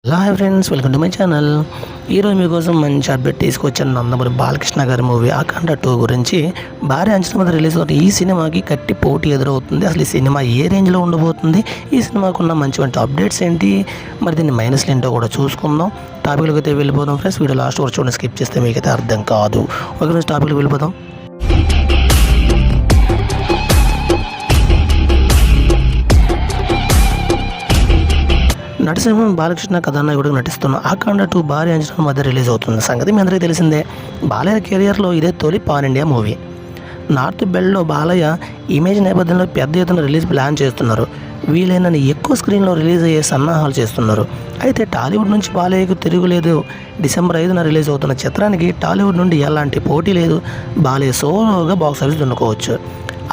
Hello hi friends, welcome to my channel. ఈరోజు మీకోసం మంచి అప్డేట్ తీసుకొచ్చాను. నందమూరి బాలకృష్ణ గారి మూవీ అఖండ 2 గురించి భారీ అంచనా మీద రిలీజ్ అవుతుంది. ఈ సినిమాకి గట్టి పోటీ ఎదురవుతుంది. అసలు ఈ సినిమా ఏ రేంజ్లో ఉండబోతుంది, ఈ సినిమాకు ఉన్న మంచి అప్డేట్స్ ఏంటి, మరి దీన్ని మైనస్లు ఏంటో కూడా చూసుకుందాం. టాపిక్లోకి అయితే వెళ్ళిపోదాం ఫ్రెండ్స్. వీడియో లాస్ట్ వరకు చూడండి, స్కిప్ చేస్తే మీకైతే అర్థం కాదు. ఓకే ఫ్రెండ్స్, టాపిక్లోకి వెళ్ళిపోదాం. నరసింహం బాలకృష్ణ కథానాయకుడిగా నటిస్తున్న అఖండ 2 భారీ అంచనాల మధ్య రిలీజ్ అవుతున్న సంగతి మీ అందరికీ తెలిసిందే. బాలయ్య కెరియర్లో ఇదే తొలి పాన్ ఇండియా మూవీ. నార్త్ బెల్ట్లో బాలయ్య ఇమేజ్ నేపథ్యంలో పెద్ద ఎత్తున రిలీజ్ ప్లాన్ చేస్తున్నారు. వీలైనన్ని ఎక్కువ స్క్రీన్లో రిలీజ్ అయ్యే సన్నాహాలు చేస్తున్నారు. అయితే టాలీవుడ్ నుంచి బాలయ్యకు తిరుగులేదు. డిసెంబర్ 5న రిలీజ్ అవుతున్న చిత్రానికి టాలీవుడ్ నుండి ఎలాంటి పోటీ లేదు. బాలయ్య సోలోగా బాక్స్ ఆఫీస్ దున్నుకోవచ్చు.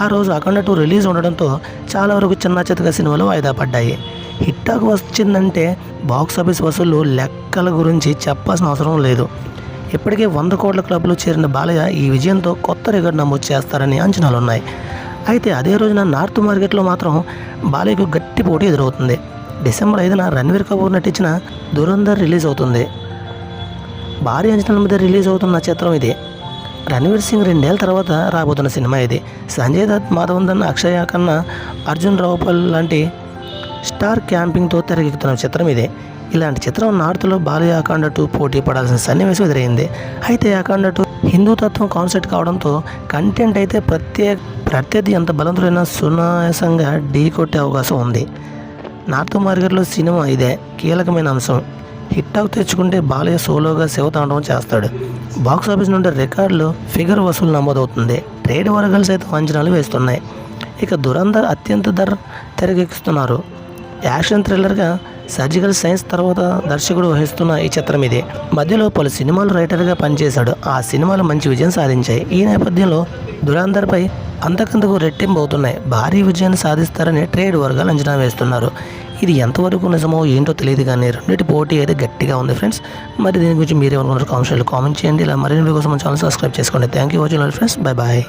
ఆ రోజు అఖండ 2 రిలీజ్ ఉండడంతో చాలా వరకు చిన్న చితక సినిమాలు వాయిదా పడ్డాయి. హిట్టాకు వచ్చిందంటే బాక్స్ ఆఫీస్ వసూళ్లు లెక్కల గురించి చెప్పాల్సిన అవసరం లేదు. ఇప్పటికే 100 కోట్ల క్లబ్లో చేరిన బాలయ్య ఈ విజయంతో కొత్త రికార్డు నమోదు చేస్తారని అంచనాలున్నాయి. అయితే అదే రోజున నార్త్ మార్కెట్లో మాత్రం బాలయ్యకు గట్టి పోటీ ఎదురవుతుంది. డిసెంబర్ 5న రణ్వీర్ కపూర్ నటించిన దురంధర్ రిలీజ్ అవుతుంది. భారీ అంచనాల మీద రిలీజ్ అవుతున్న చిత్రం ఇది. రణ్వీర్ సింగ్ 2 ఏళ్ల తర్వాత రాబోతున్న సినిమా ఇది. సంజయ్ దత్, మాధవన్, అక్షయ ఖన్నా, అర్జున్ రావుపల్ లాంటి స్టార్ క్యాంపింగ్తో తెరకెక్కుతున్న చిత్రం ఇదే. ఇలాంటి చిత్రం నార్త్లో బాలయ్య అఖండ 2 పోటీ పడాల్సిన సన్నివేశం ఎదురైంది. అయితే అఖండ 2 హిందూతత్వం కాన్సెప్ట్ కావడంతో కంటెంట్ అయితే ప్రత్యర్థి ఎంత బలవంతులైనా సునాయాసంగా ఢీ కొట్టే అవకాశం ఉంది. నార్త్ మార్కెట్లో సినిమా ఇదే కీలకమైన అంశం. హిట్టాకు తెచ్చుకుంటే బాలయ్య సోలోగా శివతాండవం చేస్తాడు. బాక్స్ ఆఫీస్ నుండి రికార్డులు ఫిగర్ వసూలు నమోదవుతుంది. ట్రేడ్ వర్గాలు సైతం అంచనాలు వేస్తున్నాయి. ఇక దురంధర్ అత్యంత ధర తెరకెక్కిస్తున్నారు. యాక్షన్ థ్రిల్లర్గా సర్జికల్ సైన్స్ తర్వాత దర్శకుడు వహిస్తున్న ఈ చిత్రం ఇది. మధ్యలో పలు సినిమాలు రైటర్గా పనిచేశాడు. ఆ సినిమాలు మంచి విజయం సాధించాయి. ఈ నేపథ్యంలో దురంధర్పై అంతకంతకు రెట్టింపు అవుతున్నాయి. భారీ విజయాన్ని సాధిస్తారని ట్రేడ్ వర్గాలు అంచనా వేస్తున్నారు. ఇది ఎంతవరకు నిజమో ఏంటో తెలియదు, కానీ రెండింటి పోటీ అయితే గట్టిగా ఉంది ఫ్రెండ్స్. మరి దీని గురించి మీరేమనుకున్నారు కామెంట్ చేయండి. ఇలా మరిన్ని వీడియో కోసం ఛానల్ సబ్స్క్రైబ్ చేసుకోండి. Thank you watching friends. Bye bye.